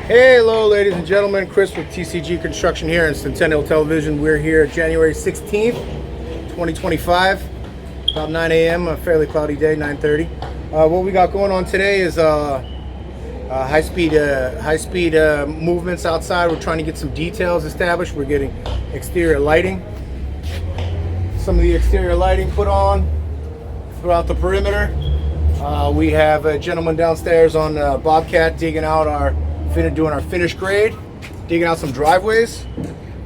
Hello ladies and gentlemen, Chris with TCG Construction here in Centennial Television. We're here January 16th, 2025, about 9 a.m., a fairly cloudy day, 9:30. What we got going on today is high-speed movements outside. We're trying to get some details established. We're getting exterior lighting. Some of the exterior lighting put on throughout the perimeter. We have a gentleman downstairs on Bobcat doing our finish grade, digging out some driveways.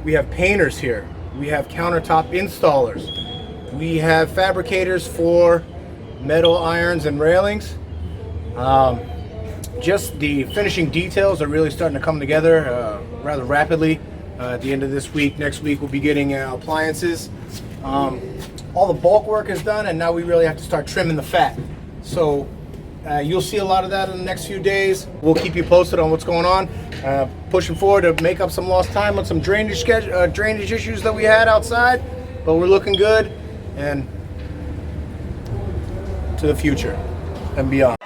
We have painters here. We have countertop installers. We have fabricators for metal irons and railings. Just the finishing details are really starting to come together rather rapidly. At the end of this week, next week, we'll be getting appliances. All the bulk work is done, and now we really have to start trimming the fat. So you'll see a lot of that in the next few days. We'll keep you posted on what's going on. Pushing forward to make up some lost time on some drainage issues that we had outside, but we're looking good and to the future and beyond.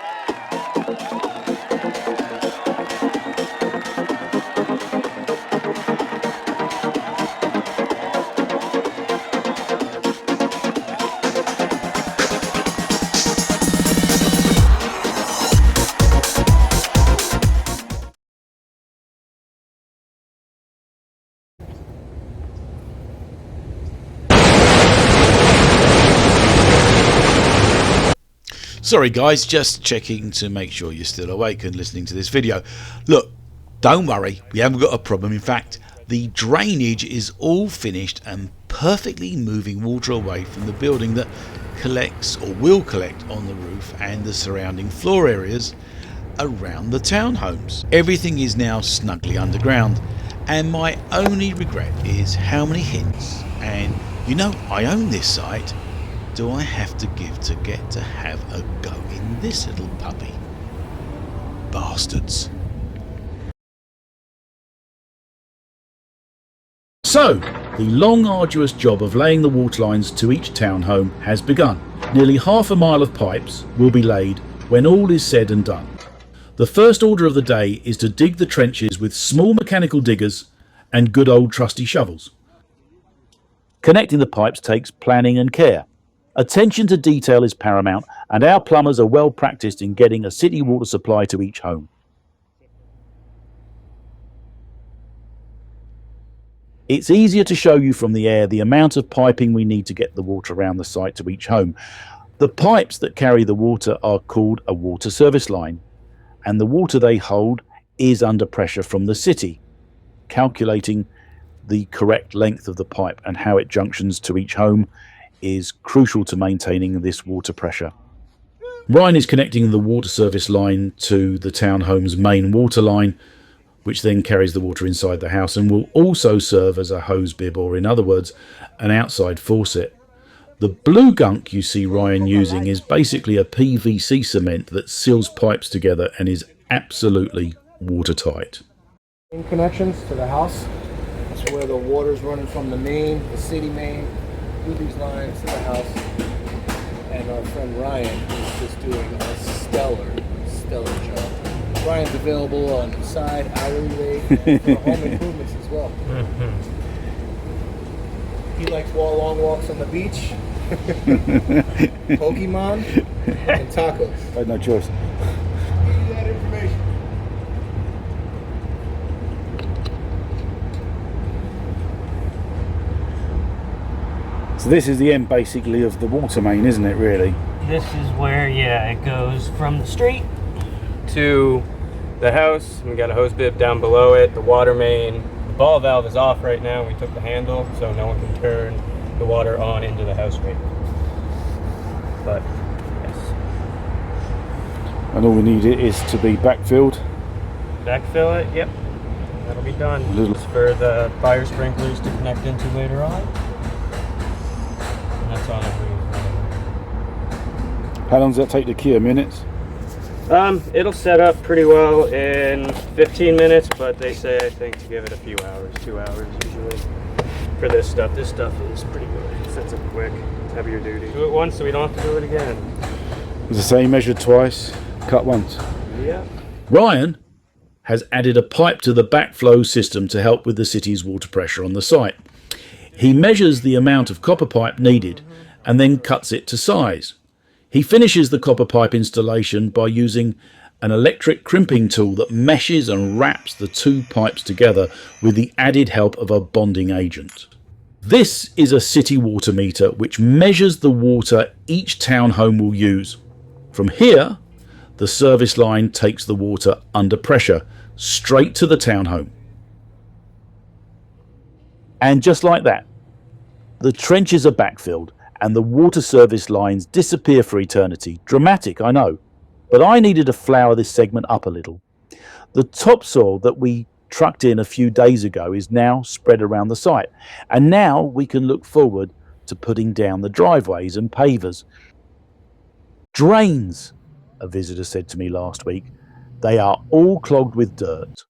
Sorry guys, just checking to make sure you're still awake and listening to this video. Look, don't worry, we haven't got a problem. In fact, the drainage is all finished and perfectly moving water away from the building that collects or will collect on the roof and the surrounding floor areas around the townhomes. Everything is now snugly underground, and my only regret is how many hints, and you know I own this site, do I have to give to get to have a go in this little puppy? Bastards. So, the long arduous job of laying the water lines to each townhome has begun. Nearly half a mile of pipes will be laid when all is said and done. The first order of the day is to dig the trenches with small mechanical diggers and good old trusty shovels. Connecting the pipes takes planning and care. Attention to detail is paramount, and our plumbers are well practiced in getting a city water supply to each home. It's easier to show you from the air the amount of piping we need to get the water around the site to each home. The pipes that carry the water are called a water service line, and the water they hold is under pressure from the city. Calculating the correct length of the pipe and how it junctions to each home is crucial to maintaining this water pressure. Ryan is connecting the water service line to the townhome's main water line, which then carries the water inside the house and will also serve as a hose bib, or in other words, an outside faucet. The blue gunk you see Ryan using is basically a PVC cement that seals pipes together and is absolutely watertight. Connections to the house. That's where the water's running from the main, the city main, through these lines to the house. And our friend Ryan is just doing a stellar job. Ryan's available on the side, hourly rate, and for home improvements as well. He likes long walks on the beach, Pokemon, and tacos. I had no choice. Need that information. So this is the end basically of the water main, isn't it, really? This is where, yeah, it goes from the street to the house. We got a hose bib down below it, the water main. The ball valve is off right now. We took the handle so no one can turn the water on into the house main. But, yes. And all we need is to be backfilled. Backfill it, yep. That'll be done. Just for the fire sprinklers to connect into later on. And that's on it. How long does that take to cure? Minutes? It'll set up pretty well in 15 minutes, but they say, I think, to give it a few hours, 2 hours usually. For this stuff is pretty good. It sets up quick, it's heavier duty. Do it once so we don't have to do it again. As I say, measured twice, cut once. Yeah. Ryan has added a pipe to the backflow system to help with the city's water pressure on the site. He measures the amount of copper pipe needed and then cuts it to size. He finishes the copper pipe installation by using an electric crimping tool that meshes and wraps the two pipes together with the added help of a bonding agent. This is a city water meter which measures the water each townhome will use. From here, the service line takes the water under pressure straight to the townhome. And just like that, the trenches are backfilled and the water service lines disappear for eternity. Dramatic, I know, but I needed to flower this segment up a little. The topsoil that we trucked in a few days ago is now spread around the site, and now we can look forward to putting down the driveways and pavers. Drains, a visitor said to me last week, they are all clogged with dirt.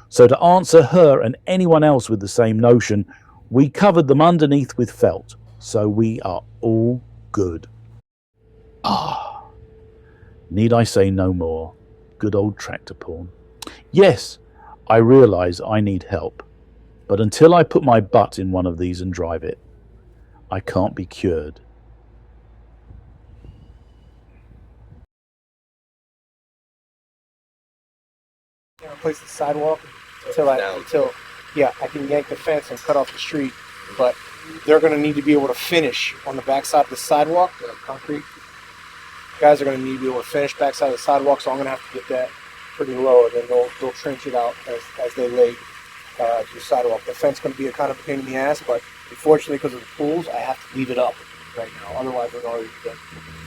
So to answer her and anyone else with the same notion, we covered them underneath with felt, so we are all good. Need I say no more? Good old tractor porn. Yes, I realise I need help, but until I put my butt in one of these and drive it, I can't be cured. Replace the sidewalk until I can yank the fence and cut off the street. But they're going to need to be able to finish on the backside of the sidewalk, the concrete. Guys are going to need to be able to finish backside of the sidewalk, so I'm going to have to get that pretty low, and then they'll trench it out as they lay the sidewalk. The fence is going to be a kind of pain in the ass, but unfortunately because of the pools, I have to leave it up right now. Otherwise, we're already done.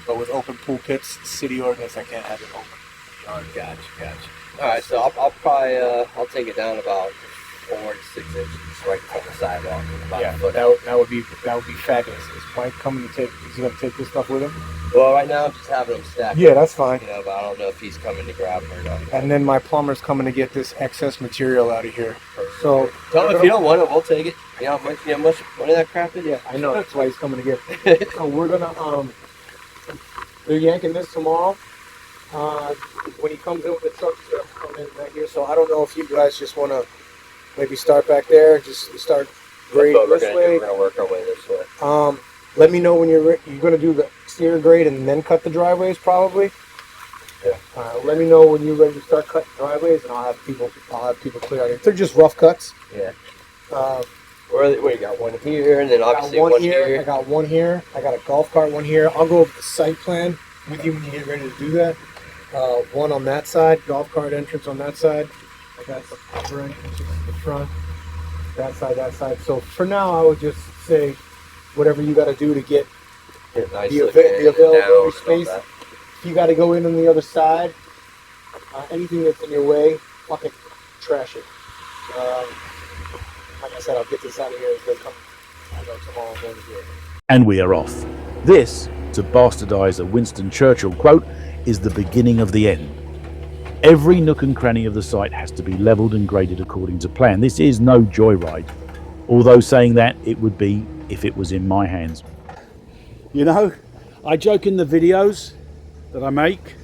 But with open pool pits, city ordinance, I can't have it open. Gotcha. All right, so I'll probably I'll take it down about 4 to 6 inches, right from the sidewalk. About a foot out. that would be fabulous. Is Mike coming to take? Is he going to take this stuff with him? Well, right now I'm just having them stacked. Yeah, that's fine. You know, but I don't know if he's coming to grab them or not. And then my plumber's coming to get this excess material out of here. So tell him if you don't want it, we'll take it. You know how much money that crap is? Yeah, I know. That's why he's coming to get it. So we're gonna they're yanking this tomorrow. When he comes in with the truck, he's gonna come in back here. So I don't know if you guys just want to maybe start back there, just start grading this way. We're gonna work our way this way. Let me know when you're gonna do the exterior grade and then cut the driveways, probably. Yeah. Let me know when you're ready to start cutting driveways, and I'll have people clear out here. They're just rough cuts. Yeah. Where you got one here, and then obviously one here. I got one here. I got a golf cart one here. I'll go over the site plan with you when you get ready to do that. One on that side, golf cart entrance on that side. I got the upper entrance in the front. That side. So for now, I would just say whatever you got to do to get the available space. If you got to go in on the other side, anything that's in your way, fucking trash it. Like I said, I'll get this out of here as they come. I know tomorrow I'm going to do it. And we are off. This, to bastardize a Winston Churchill quote, is the beginning of the end. Every nook and cranny of the site has to be levelled and graded according to plan. This is no joyride, although saying that it would be if it was in my hands. You know, I joke in the videos that I make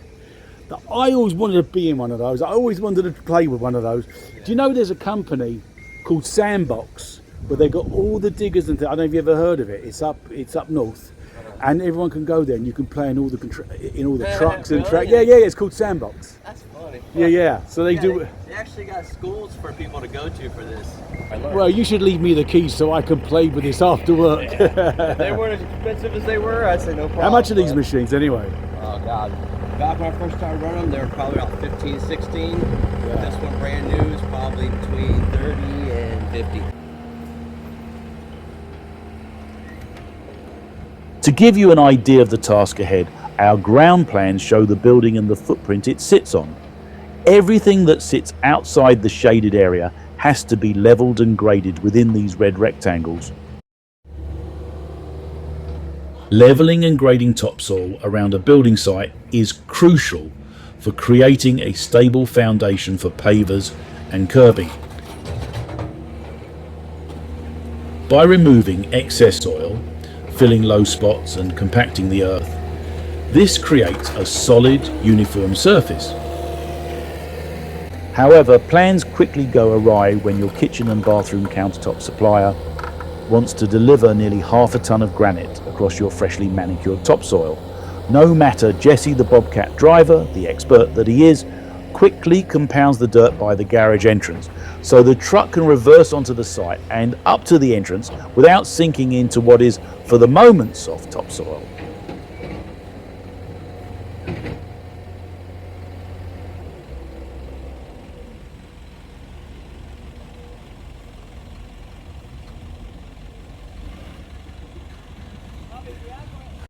that I always wanted to be in one of those. I always wanted to play with one of those. Do you know there's a company called Sandbox where they got all the diggers and I don't know if you ever heard of it. It's up north, and everyone can go there and you can play in all the trucks and tracks. Yeah, it's called Sandbox. That's funny. Yeah. So they do. They actually got schools for people to go to for this. Well, you should leave me the keys so I can play with this after work. If they weren't as expensive as they were, I'd say no problem. How much are these machines anyway? Oh God. Back when I first started running them, they were probably about 15, 16. Yeah. This one brand new is probably between 30 and 50. To give you an idea of the task ahead, our ground plans show the building and the footprint it sits on. Everything that sits outside the shaded area has to be levelled and graded within these red rectangles. Levelling and grading topsoil around a building site is crucial for creating a stable foundation for pavers and curbing. By removing excess soil, filling low spots and compacting the earth, this creates a solid, uniform surface. However, plans quickly go awry when your kitchen and bathroom countertop supplier wants to deliver nearly half a ton of granite across your freshly manicured topsoil. No matter, Jesse the Bobcat driver, the expert that he is, quickly compounds the dirt by the garage entrance, so the truck can reverse onto the site and up to the entrance without sinking into what is, for the moment, soft topsoil.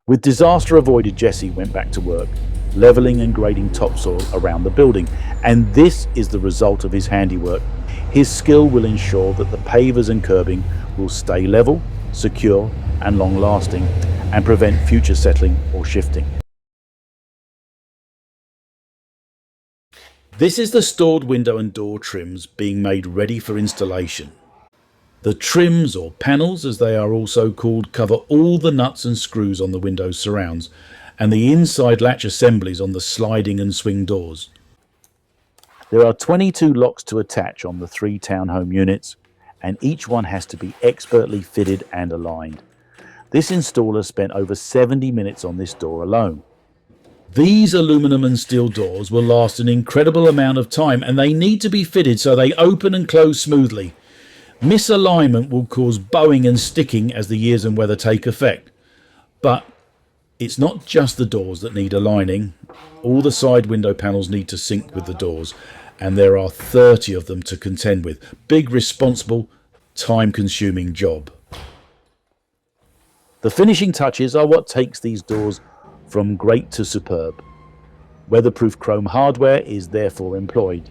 With disaster avoided, Jesse went back to work, levelling and grading topsoil around the building, and this is the result of his handiwork. His skill will ensure that the pavers and curbing will stay level, secure and long-lasting, and prevent future settling or shifting. This is the stored window and door trims being made ready for installation. The trims, or panels as they are also called, cover all the nuts and screws on the windows surrounds and the inside latch assemblies on the sliding and swing doors. There are 22 locks to attach on the 3 townhome units, and each one has to be expertly fitted and aligned. This installer spent over 70 minutes on this door alone. These aluminum and steel doors will last an incredible amount of time, and they need to be fitted so they open and close smoothly. Misalignment will cause bowing and sticking as the years and weather take effect. But it's not just the doors that need aligning. All the side window panels need to sync with the doors, and there are 30 of them to contend with. Big, responsible, time-consuming job. The finishing touches are what takes these doors from great to superb. Weatherproof chrome hardware is therefore employed.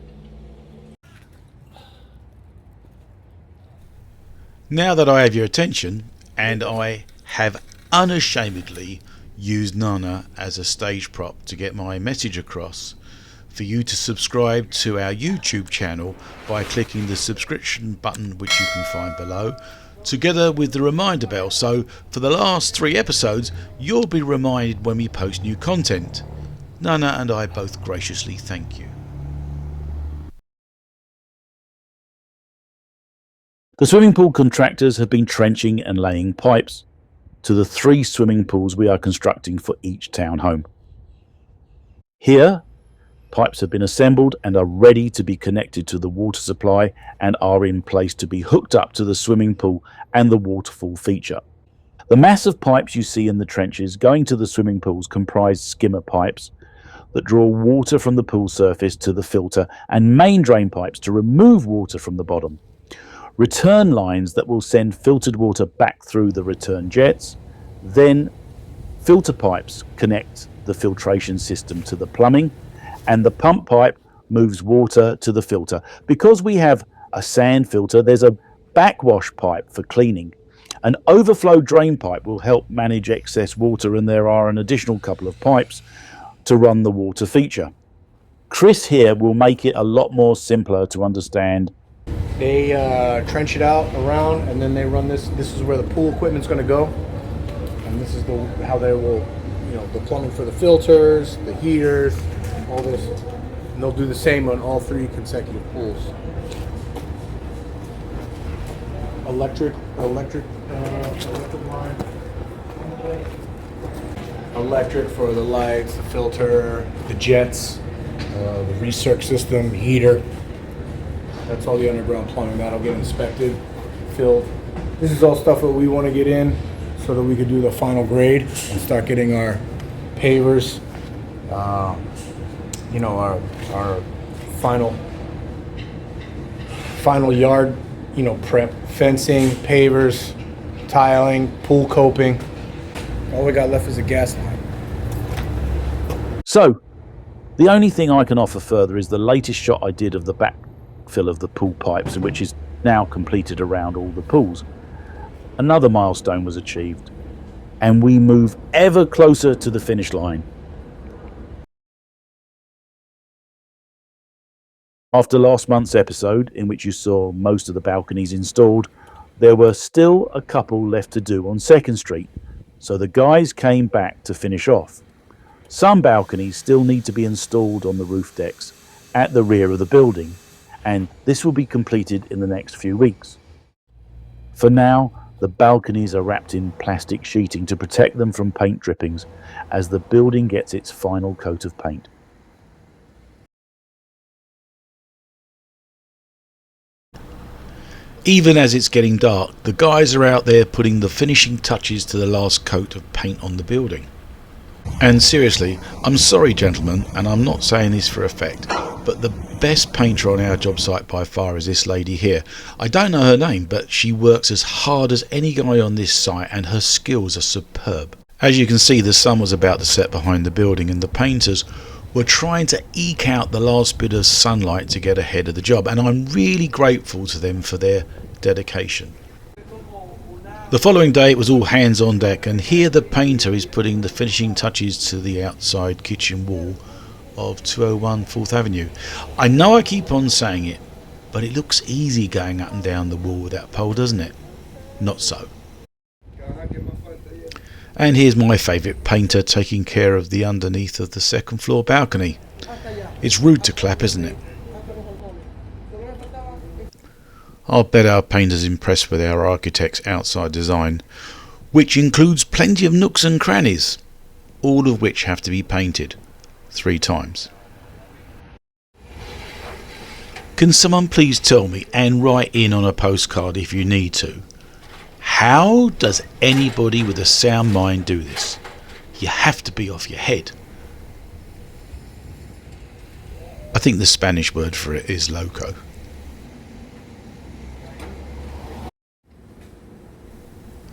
Now that I have your attention, and I have unashamedly used Nana as a stage prop to get my message across, for you to subscribe to our YouTube channel by clicking the subscription button, which you can find below, together with the reminder bell, so for the last 3 episodes you'll be reminded when we post new content. Nana and I both graciously thank you. The swimming pool contractors have been trenching and laying pipes to the 3 swimming pools we are constructing for each townhome. Here, pipes have been assembled and are ready to be connected to the water supply and are in place to be hooked up to the swimming pool and the waterfall feature. The mass of pipes you see in the trenches going to the swimming pools comprise skimmer pipes that draw water from the pool surface to the filter, and main drain pipes to remove water from the bottom. Return lines that will send filtered water back through the return jets. Then filter pipes connect the filtration system to the plumbing, and the pump pipe moves water to the filter. Because we have a sand filter, there's a backwash pipe for cleaning. An overflow drain pipe will help manage excess water, and there are an additional couple of pipes to run the water feature. Chris here will make it a lot more simpler to understand. They trench it out around, and then they run this. This is where the pool equipment's going to go, and this is how they will, the plumbing for the filters, the heaters, all this. And they'll do the same on all 3 consecutive pools. Electric line. Electric for the lights, the filter, the jets, the recirc system, heater. That's all the underground plumbing. That'll get inspected, filled. This is all stuff that we want to get in so that we could do the final grade and start getting our pavers, our final yard, prep, fencing, pavers, tiling, pool coping. All we got left is a gas line. So, the only thing I can offer further is the latest shot I did of the backfill of the pool pipes, which is now completed around all the pools. Another milestone was achieved, and we move ever closer to the finish line. After last month's episode, in which you saw most of the balconies installed, there were still a couple left to do on 2nd Street, so the guys came back to finish off. Some balconies still need to be installed on the roof decks at the rear of the building, and this will be completed in the next few weeks. For now, the balconies are wrapped in plastic sheeting to protect them from paint drippings as the building gets its final coat of paint. Even as it's getting dark, the guys are out there putting the finishing touches to the last coat of paint on the building. And seriously, I'm sorry gentlemen, and I'm not saying this for effect, but the best painter on our job site by far is this lady here. I don't know her name, but she works as hard as any guy on this site and her skills are superb. As you can see, the sun was about to set behind the building and the painters were trying to eke out the last bit of sunlight to get ahead of the job, and I'm really grateful to them for their dedication. The following day it was all hands on deck, and here the painter is putting the finishing touches to the outside kitchen wall of 201 4th Avenue. I know I keep on saying it, but it looks easy going up and down the wall with that pole, doesn't it? Not so. And here's my favourite painter taking care of the underneath of the second floor balcony. It's rude to clap, isn't it? I'll bet our painter's impressed with our architect's outside design, which includes plenty of nooks and crannies, all of which have to be painted 3 times. Can someone please tell me, and write in on a postcard if you need to, how does anybody with a sound mind do this? You have to be off your head. I think the Spanish word for it is loco.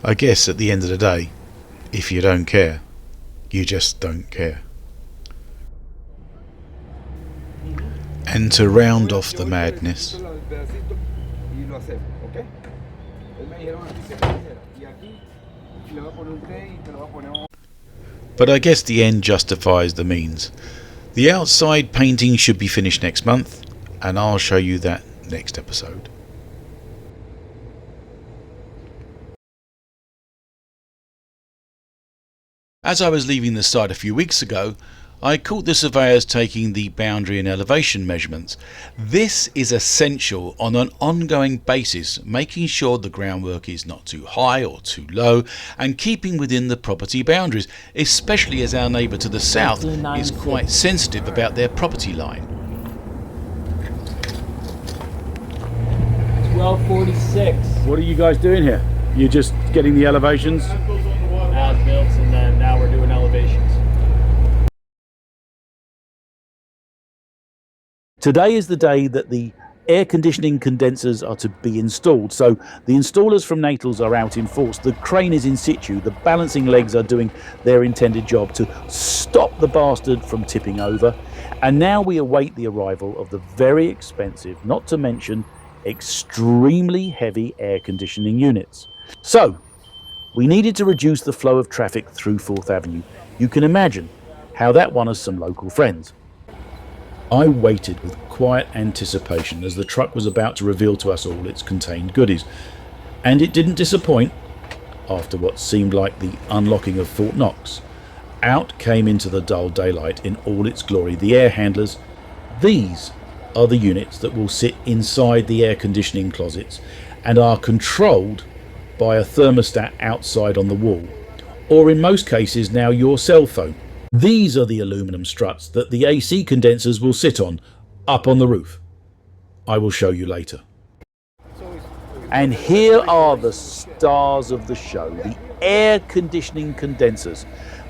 I guess at the end of the day, if you don't care, you just don't care. And to round off the madness, but I guess the end justifies the means. The outside painting should be finished next month, and I'll show you that next episode. As I was leaving the site a few weeks ago, I caught the surveyors taking the boundary and elevation measurements. This is essential on an ongoing basis, making sure the groundwork is not too high or too low and keeping within the property boundaries, especially as our neighbour to the south is quite sensitive about their property line. 1246. What are you guys doing here? You're just getting the elevations? As built, and then now we're doing elevations. Today is the day that the air conditioning condensers are to be installed. So the installers from Natals are out in force. The crane is in situ. The balancing legs are doing their intended job to stop the bastard from tipping over. And now we await the arrival of the very expensive, not to mention extremely heavy air conditioning units. So we needed to reduce the flow of traffic through 4th Avenue. You can imagine how that won us some local friends. I waited with quiet anticipation as the truck was about to reveal to us all its contained goodies. And it didn't disappoint. After what seemed like the unlocking of Fort Knox, out came into the dull daylight in all its glory the air handlers. These are the units that will sit inside the air conditioning closets and are controlled by a thermostat outside on the wall, or in most cases now your cell phone. These are the aluminum struts that the AC condensers will sit on, up on the roof. I will show you later. And here are the stars of the show, the air conditioning condensers.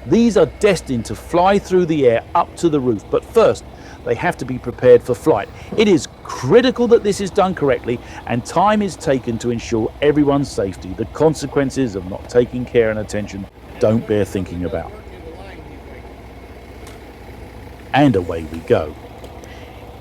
These are destined to fly through the air up to the roof, but first they have to be prepared for flight. It is critical that this is done correctly, and time is taken to ensure everyone's safety. The consequences of not taking care and attention don't bear thinking about. And away we go.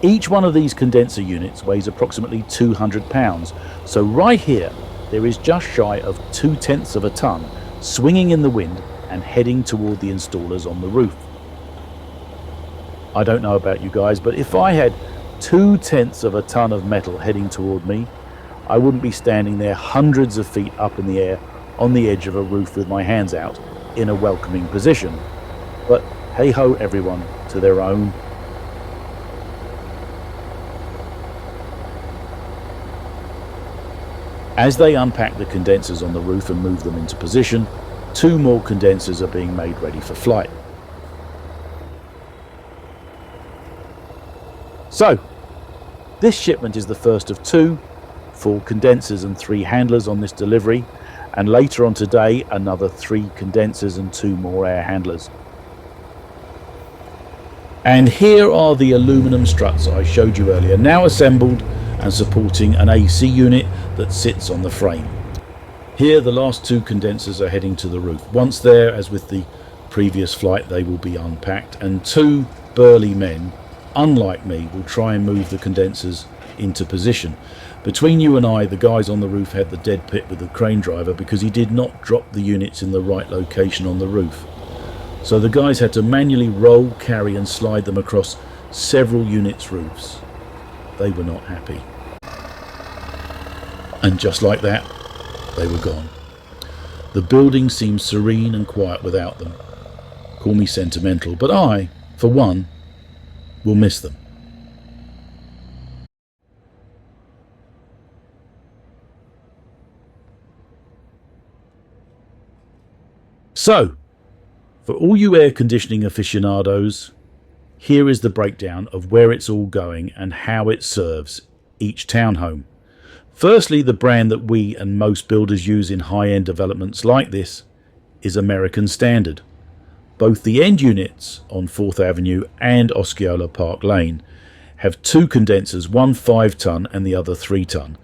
Each one of these condenser units weighs approximately 200 pounds, so right here there is just shy of 2/10 of a ton swinging in the wind and heading toward the installers on the roof. I don't know about you guys, but if I had 2/10 of a ton of metal heading toward me, I wouldn't be standing there hundreds of feet up in the air on the edge of a roof with my hands out in a welcoming position. But hey ho, everyone to their own. As they unpack the condensers on the roof and move them into position, 2 more condensers are being made ready for flight. So, this shipment is the first of 2, 4 condensers and 3 handlers on this delivery, and later on today another 3 condensers and 2 more air handlers. And here are the aluminum struts I showed you earlier, now assembled and supporting an AC unit that sits on the frame. Here the last 2 condensers are heading to the roof. Once there, as with the previous flight, they will be unpacked, and 2 burly men, unlike me, will try and move the condensers into position. Between you and I, the guys on the roof had the dead pit with the crane driver because he did not drop the units in the right location on the roof. So the guys had to manually roll, carry and slide them across several units' roofs. They were not happy. And just like that, they were gone. The building seems serene and quiet without them. Call me sentimental, but I, for one, will miss them. So, for all you air conditioning aficionados, here is the breakdown of where it's all going and how it serves each townhome. Firstly, the brand that we and most builders use in high-end developments like this is American Standard. Both the end units on 4th Avenue and Osceola Park Lane have 2 condensers, one 5-ton and the other 3-ton.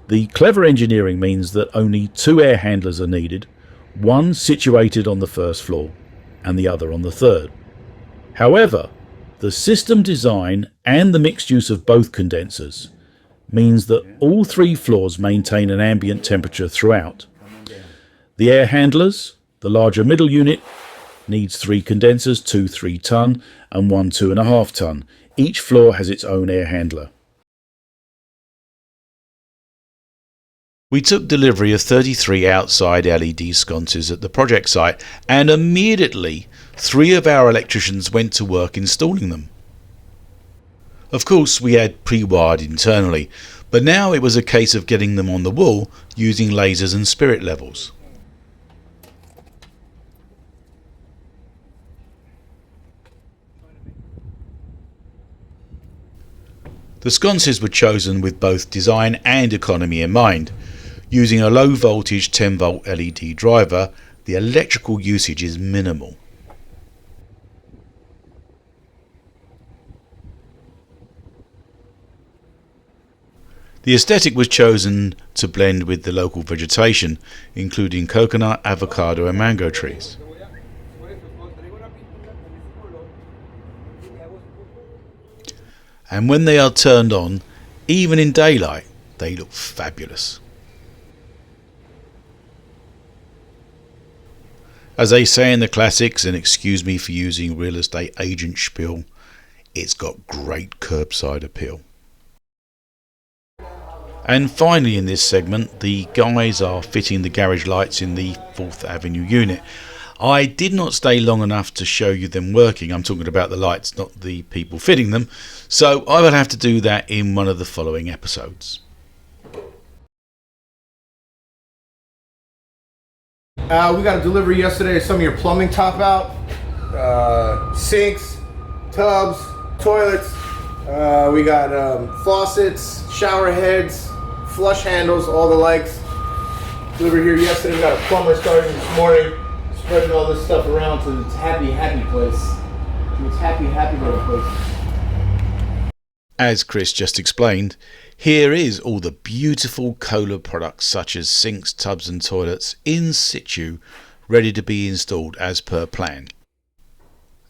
The clever engineering means that only 2 air handlers are needed, one situated on the 1st floor and the other on the 3rd. However, the system design and the mixed use of both condensers means that all 3 floors maintain an ambient temperature throughout. The air handlers, the larger middle unit, needs 3 condensers, 2 3-ton and 1 2.5-ton. Each floor has its own air handler. We took delivery of 33 outside LED sconces at the project site, and immediately 3 of our electricians went to work installing them. Of course, we had pre-wired internally, but now it was a case of getting them on the wall using lasers and spirit levels. The sconces were chosen with both design and economy in mind. Using a low voltage 10 volt LED driver, the electrical usage is minimal. The aesthetic was chosen to blend with the local vegetation, including coconut, avocado and mango trees. And when they are turned on, even in daylight, they look fabulous. As they say in the classics, and excuse me for using real estate agent spiel, it's got great curbside appeal. And finally in this segment, the guys are fitting the garage lights in the 4th Avenue unit. I did not stay long enough to show you them working. I'm talking about the lights, not the people fitting them. So I will have to do that in one of the following episodes. We got a delivery yesterday of some of your plumbing top out, sinks, tubs, toilets. We got faucets, shower heads, flush handles, all the likes. Delivered here yesterday. We got a plumber starting this morning, spreading all this stuff around to its happy place. To its happy little place. As Chris just explained, here is all the beautiful Kohler products such as sinks, tubs and toilets in situ, ready to be installed as per plan.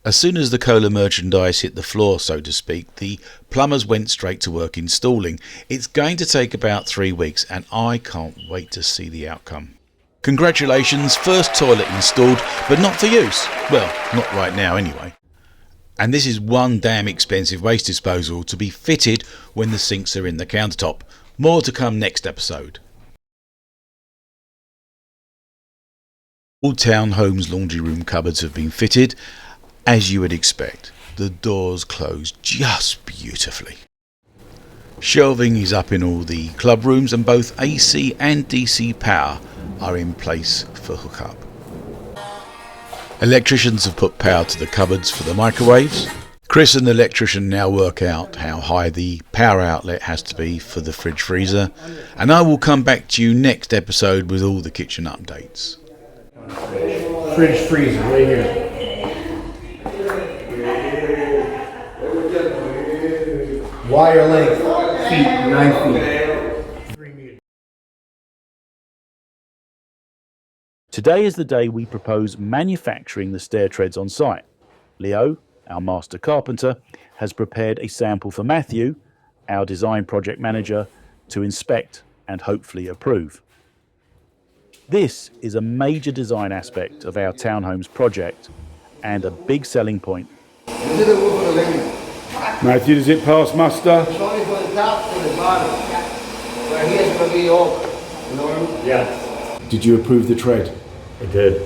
As soon as the Kohler merchandise hit the floor, so to speak, the plumbers went straight to work installing. It's going to take about 3 weeks and I can't wait to see the outcome. Congratulations, first toilet installed, but not for use. Well, not right now anyway. And this is one damn expensive waste disposal to be fitted when the sinks are in the countertop. More to come next episode. All townhomes laundry room cupboards have been fitted. As you would expect, the doors close just beautifully. Shelving is up in all the club rooms and both AC and DC power are in place for hookup. Electricians have put power to the cupboards for the microwaves. Chris and the electrician now work out how high the power outlet has to be for the fridge freezer, and I will come back to you next episode with all the kitchen updates. Fridge freezer right here. Wire length, feet, 9 feet. Today is the day we propose manufacturing the stair treads on site. Leo, our master carpenter, has prepared a sample for Matthew, our design project manager, to inspect and hopefully approve. This is a major design aspect of our townhomes project and a big selling point. This is the wood for the landing. Matthew, does it pass muster? It's only for the top and the bottom. Right here is going to be open. You know what I mean? Yeah, Did you approve the tread? it did.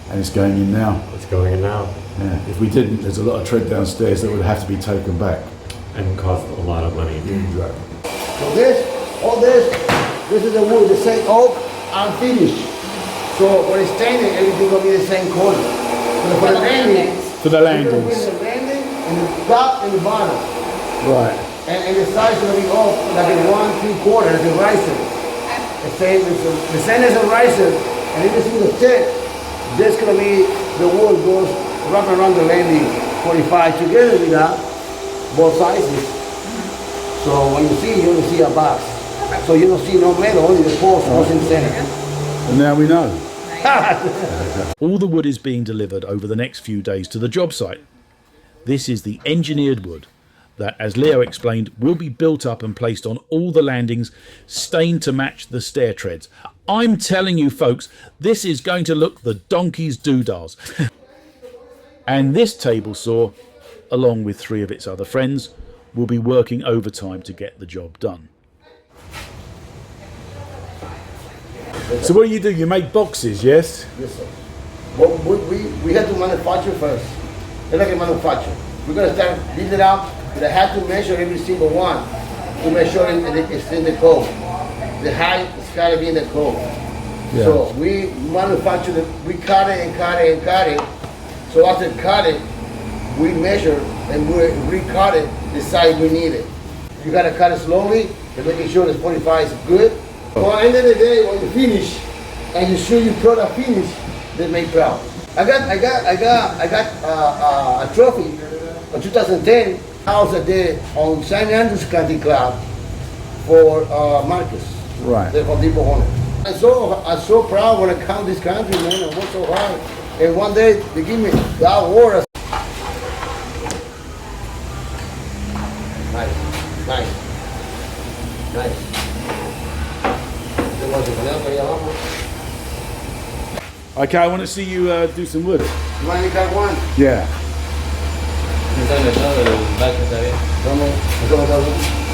And it's going in now. It's going in now Yeah. If we didn't, there's a lot of tread downstairs that would have to be taken back. and cost a lot of money. Exactly. So this is the wood, the same oak, unfinished. So when it's standing, everything will be the same color. So for the landing, For the we're going to landings. put the landing and the top and the bottom. Right. And the size is going to be off like a 1 3/4, like a riser. The same as a riser. And if you see the tip, this going to be the wood goes wrapping around the landing 45 together with that, both sizes. So when you see, you only see a box. So you don't see no metal, only the post goes in the center. And now we know. All the wood is being delivered over the next few days to the job site. This is the engineered wood that, as Leo explained, will be built up and placed on all the landings, stained to match the stair treads. I'm telling you folks, this is going to look the donkey's doodahs. And this table saw, along with 3 of its other friends, will be working overtime to get the job done. So what do? You make boxes, yes? Yes, sir. Well, we have to manufacture first. It's like a manufacture. We're going to start building it up, but I have to measure every single one to make sure it's in the code. The height is got to be in the code. Yeah. So we manufacture it, we cut it and cut it and cut it. So after cut it, we measure and we recut it the size we need it. You got to cut it slowly and making sure the 45 is good. Well, at the end of the day, when you finish and you show your product finish, they make proud. I got a trophy for 2010. I was there on St. Andrew's Country Club for Marcus, Right. the Home Depot owner. I'm so proud when I come this country, man. I work so hard, and one day they give me the award. Nice. Okay, I want to see you do some wood. You want to cut one? Yeah.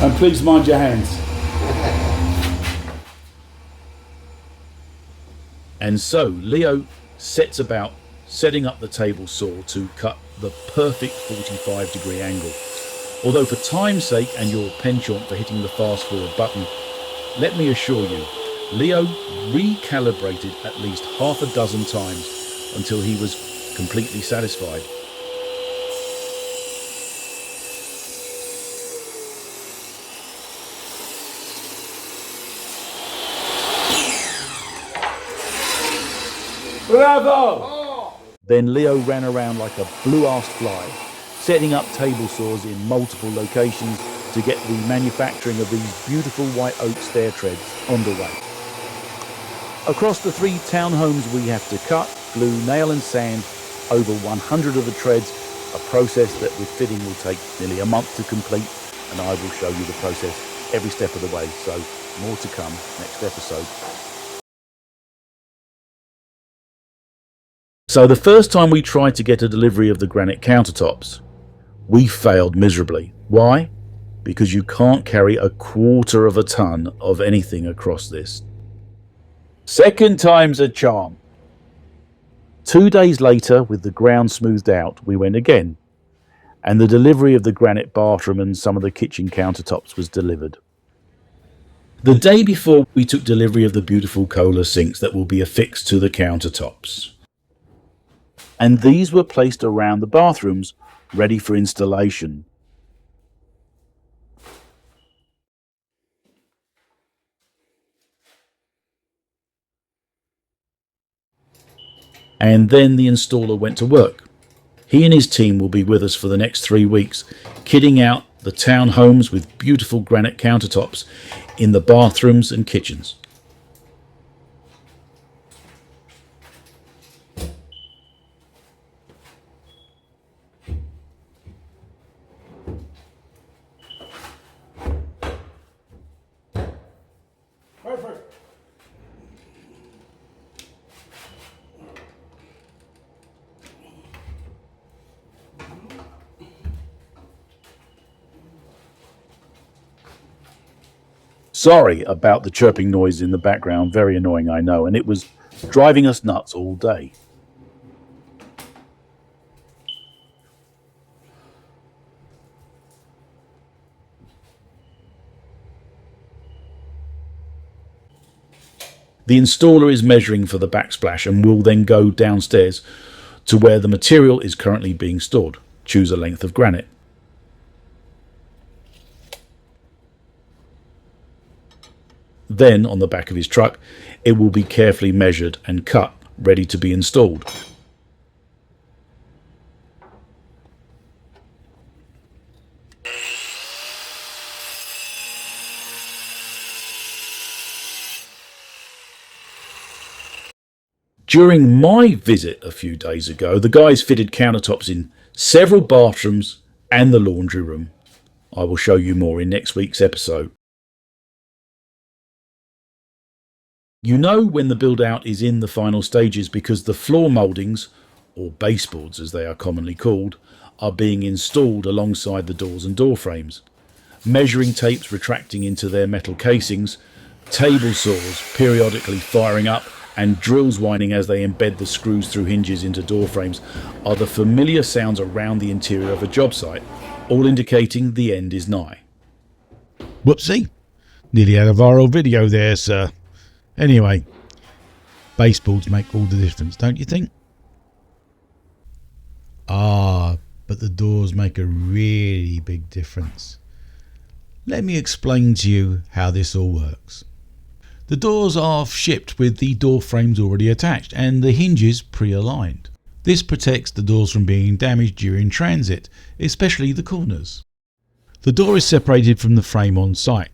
And please mind your hands. And so Leo sets about setting up the table saw to cut the perfect 45-degree angle. Although for time's sake and your penchant for hitting the fast forward button, let me assure you, Leo recalibrated at least half a dozen times until he was completely satisfied. Bravo! Then Leo ran around like a blue-assed fly, setting up table saws in multiple locations to get the manufacturing of these beautiful white oak stair treads underway. Across the 3 townhomes we have to cut, glue, nail and sand over 100 of the treads, a process that with fitting will take nearly a month to complete, and I will show you the process every step of the way, so more to come next episode. So the first time we tried to get a delivery of the granite countertops, we failed miserably. Why? Because you can't carry 1/4 of a ton of anything across this. Second time's a charm. 2 days later, with the ground smoothed out, we went again. and the delivery of the granite bathroom and some of the kitchen countertops was delivered. The day before, we took delivery of the beautiful Kohler sinks that will be affixed to the countertops. And these were placed around the bathrooms, ready for installation. And then the installer went to work. He and his team will be with us for the next 3 weeks, kitting out the townhomes with beautiful granite countertops in the bathrooms and kitchens. Sorry about the chirping noise in the background, very annoying I know, and it was driving us nuts all day. The installer is measuring for the backsplash and will then go downstairs to where the material is currently being stored. Choose a length of granite. Then, on the back of his truck, it will be carefully measured and cut, ready to be installed. During my visit a few days ago, the guys fitted countertops in several bathrooms and the laundry room. I will show you more in next week's episode. You know when the build out is in the final stages because the floor mouldings, or baseboards as they are commonly called, are being installed alongside the doors and door frames. Measuring tapes retracting into their metal casings, table saws periodically firing up, and drills whining as they embed the screws through hinges into door frames are the familiar sounds around the interior of a job site, all indicating the end is nigh. Whoopsie. Nearly had a viral video there, sir. Anyway, baseboards make all the difference, don't you think? Ah, but the doors make a really big difference. Let me explain to you how this all works. The doors are shipped with the door frames already attached and the hinges pre-aligned. This protects the doors from being damaged during transit, especially the corners. The door is separated from the frame on site.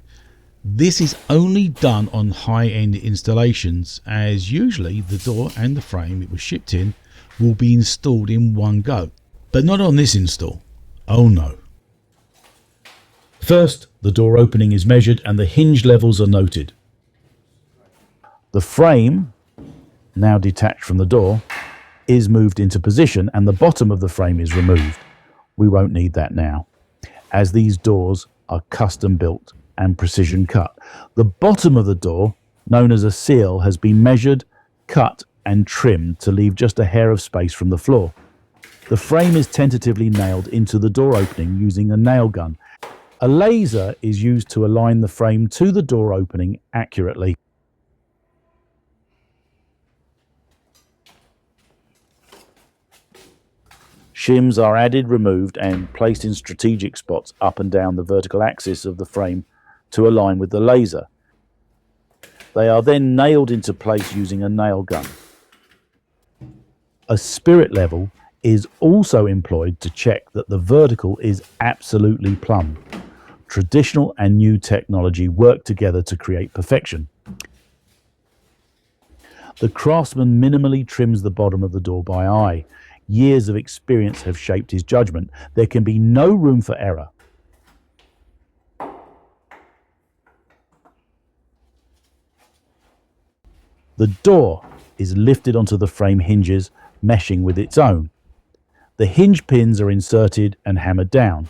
This is only done on high-end installations, as usually the door and the frame it was shipped in will be installed in one go. But not on this install. Oh no. First, the door opening is measured and the hinge levels are noted. The frame, now detached from the door, is moved into position and the bottom of the frame is removed. We won't need that now, as these doors are custom built and precision cut. The bottom of the door, known as a seal, has been measured, cut and trimmed to leave just a hair of space from the floor. The frame is tentatively nailed into the door opening using a nail gun. A laser is used to align the frame to the door opening accurately. Shims are added, removed and placed in strategic spots up and down the vertical axis of the frame to align with the laser. They are then nailed into place using a nail gun. A spirit level is also employed to check that the vertical is absolutely plumb. Traditional and new technology work together to create perfection. The craftsman minimally trims the bottom of the door by eye. Years of experience have shaped his judgment. There can be no room for error. The door is lifted onto the frame hinges, meshing with its own. The hinge pins are inserted and hammered down.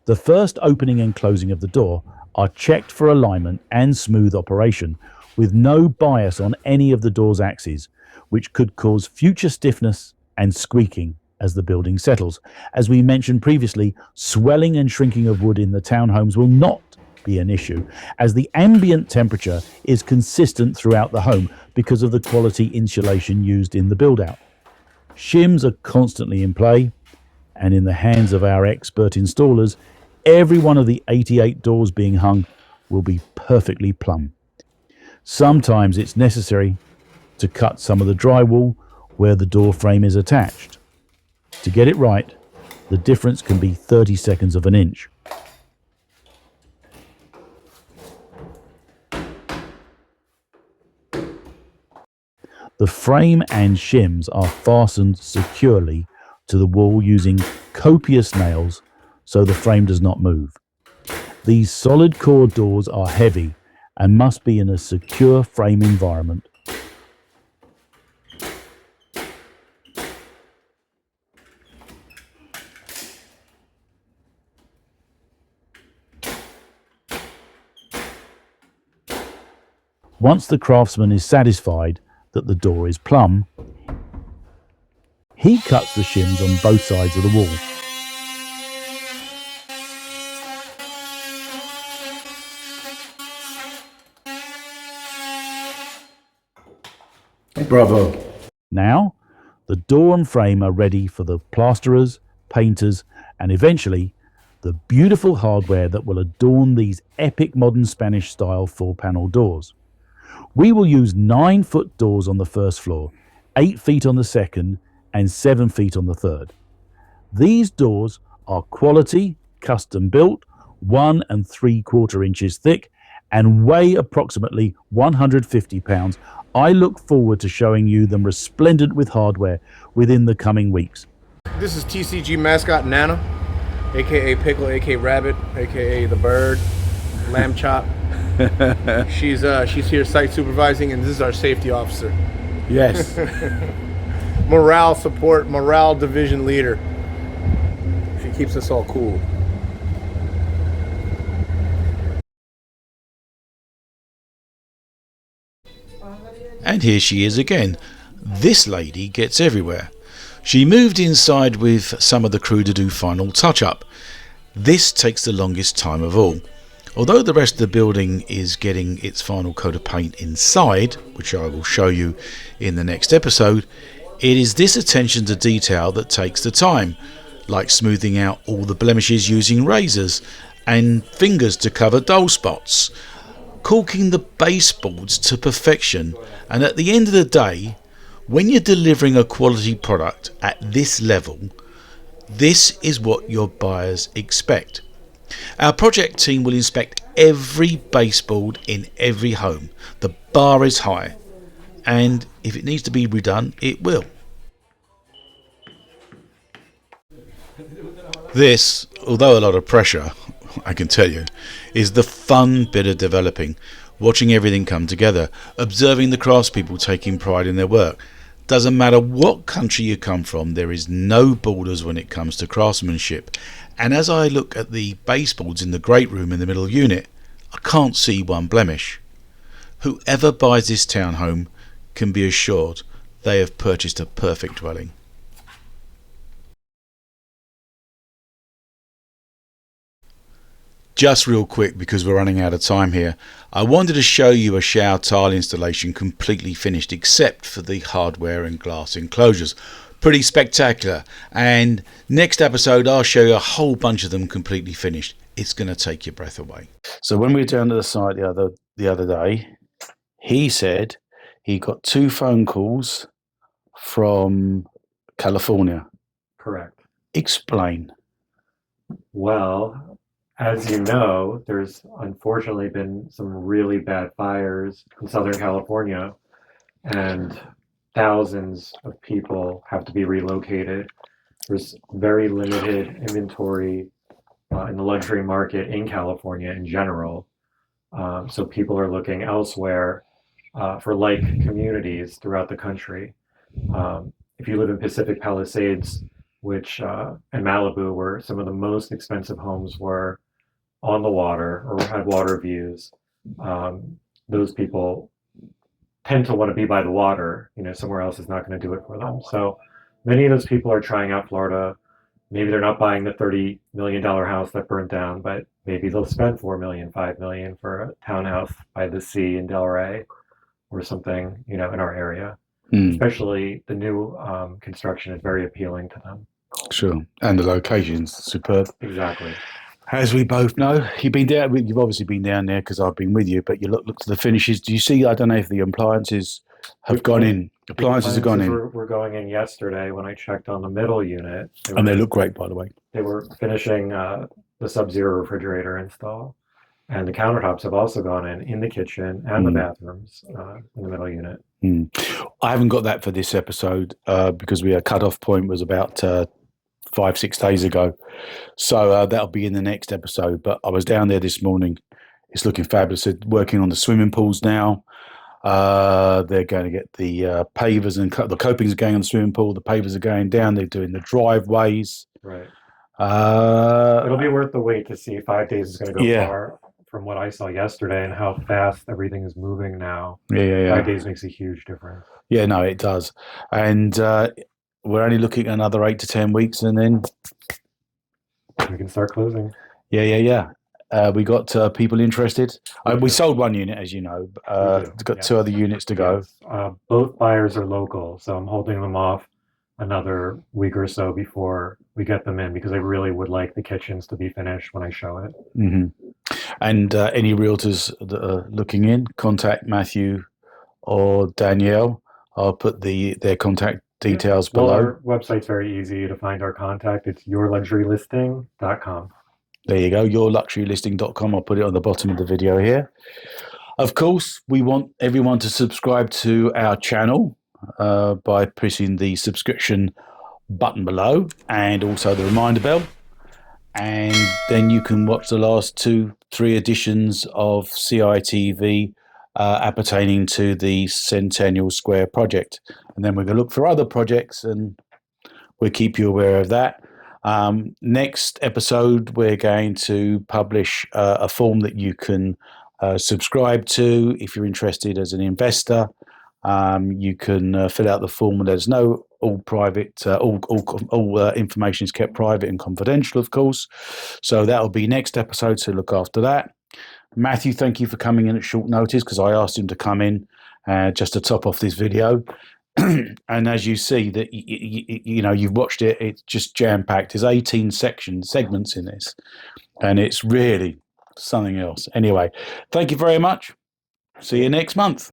The first opening and closing of the door are checked for alignment and smooth operation, with no bias on any of the door's axes, which could cause future stiffness and squeaking as the building settles. As we mentioned previously, swelling and shrinking of wood in the townhomes will not be an issue, as the ambient temperature is consistent throughout the home because of the quality insulation used in the build-out. Shims are constantly in play, and in the hands of our expert installers, every one of the 88 doors being hung will be perfectly plumb. Sometimes it's necessary to cut some of the drywall where the door frame is attached. To get it right, the difference can be 30 seconds of an inch. The frame and shims are fastened securely to the wall using copious nails so the frame does not move. These solid core doors are heavy and must be in a secure frame environment. Once the craftsman is satisfied that the door is plumb, he cuts the shims on both sides of the wall. Bravo. Now, the door and frame are ready for the plasterers, painters, and eventually the beautiful hardware that will adorn these epic modern Spanish-style full-panel doors. We will use 9-foot doors on the first floor, 8 feet on the second, and 7 feet on the third. These doors are quality, custom built, 1 3/4 inches thick, and weigh approximately 150 pounds. I look forward to showing you them resplendent with hardware within the coming weeks. This is TCG mascot Nana, aka Pickle, aka Rabbit, aka the Bird, Lamb Chop. She's here site supervising, and this is our safety officer. Yes. Morale support, morale division leader. She keeps us all cool. And here she is again. This lady gets everywhere. She moved inside with some of the crew to do final touch-up. This takes the longest time of all. Although the rest of the building is getting its final coat of paint inside, which I will show you in the next episode, it is this attention to detail that takes the time, like smoothing out all the blemishes using razors and fingers to cover dull spots, caulking the baseboards to perfection, and at the end of the day, when you're delivering a quality product at this level, this is what your buyers expect. Our project team will inspect every baseboard in every home. The bar is high, and if it needs to be redone, it will. This, although a lot of pressure, I can tell you, is the fun bit of developing, watching everything come together, observing the craftspeople taking pride in their work. Doesn't matter what country you come from, there is no borders when it comes to craftsmanship. And as I look at the baseboards in the great room in the middle unit, I can't see one blemish. Whoever buys this townhome can be assured they have purchased a perfect dwelling. Just real quick, because we're running out of time here, I wanted to show you a shower tile installation completely finished except for the hardware and glass enclosures. Pretty spectacular, and next episode I'll show you a whole bunch of them completely finished. It's going to take your breath away. So when we were down to the site the other day, he said he got 2 phone calls from California. Correct. Explain. Well, as you know, there's unfortunately been some really bad fires in Southern California, and thousands of people have to be relocated. There's very limited inventory in the luxury market in California in general. So people are looking elsewhere for like communities throughout the country. if you live in Pacific Palisades, which and Malibu, where some of the most expensive homes were on the water or had water views, those people tend to want to be by the water. Somewhere else is not going to do it for them. So many of those people are trying out Florida. Maybe they're not buying the $30 million house that burnt down, but maybe they'll spend $4 million, $5 million for a townhouse by the sea in Delray or something, in our area. Especially the new construction is very appealing to them. Sure. And the location's superb. Exactly. As we both know, you've obviously been down there because I've been with you, but you look to the finishes. Do you see, I don't know if the appliances have gone in. Appliances have gone in. Were going in yesterday when I checked on the middle unit. They look great, by the way. They were finishing the Sub-Zero refrigerator install. And the countertops have also gone in the kitchen and the bathrooms in the middle unit. I haven't got that for this episode because our cut-off point was about 5-6 days ago. So that'll be in the next episode. But I was down there this morning. It's looking fabulous. They're working on the swimming pools now. They're going to get the pavers and the copings are going on the swimming pool. The pavers are going down. They're doing the driveways. Right. It'll be worth the wait to see 5 days is going to go far from what I saw yesterday and how fast everything is moving now. 5 days makes a huge difference. Yeah, no, it does. And we're only looking at another 8 to 10 weeks and then we can start closing. Yeah. We got people interested. We sold one unit, as you know. We've got 2 other units to go. Yes. Both buyers are local, so I'm holding them off another week or so before we get them in because I really would like the kitchens to be finished when I show it. Mm-hmm. And any realtors that are looking in, contact Matthew or Danielle. I'll put their contact details below. Well, our website's very easy to find our contact. It's yourluxurylisting.com. There you go, yourluxurylisting.com. I'll put it on the bottom of the video here. Of course, we want everyone to subscribe to our channel by pressing the subscription button below and also the reminder bell. And then you can watch the last 2-3 editions of CITV appertaining to the Centennial Square Project. And then we're going to look for other projects and we'll keep you aware of that. Next episode, we're going to publish a form that you can subscribe to if you're interested as an investor. You can fill out the form and let us know. All private, all information is kept private and confidential, of course. So that'll be next episode. So look after that. Matthew, thank you for coming in at short notice because I asked him to come in just to top off this video. And as you see that you've watched it, it's just jam packed. There's 18 segments in this, and it's really something else. Anyway, thank you very much. See you next month.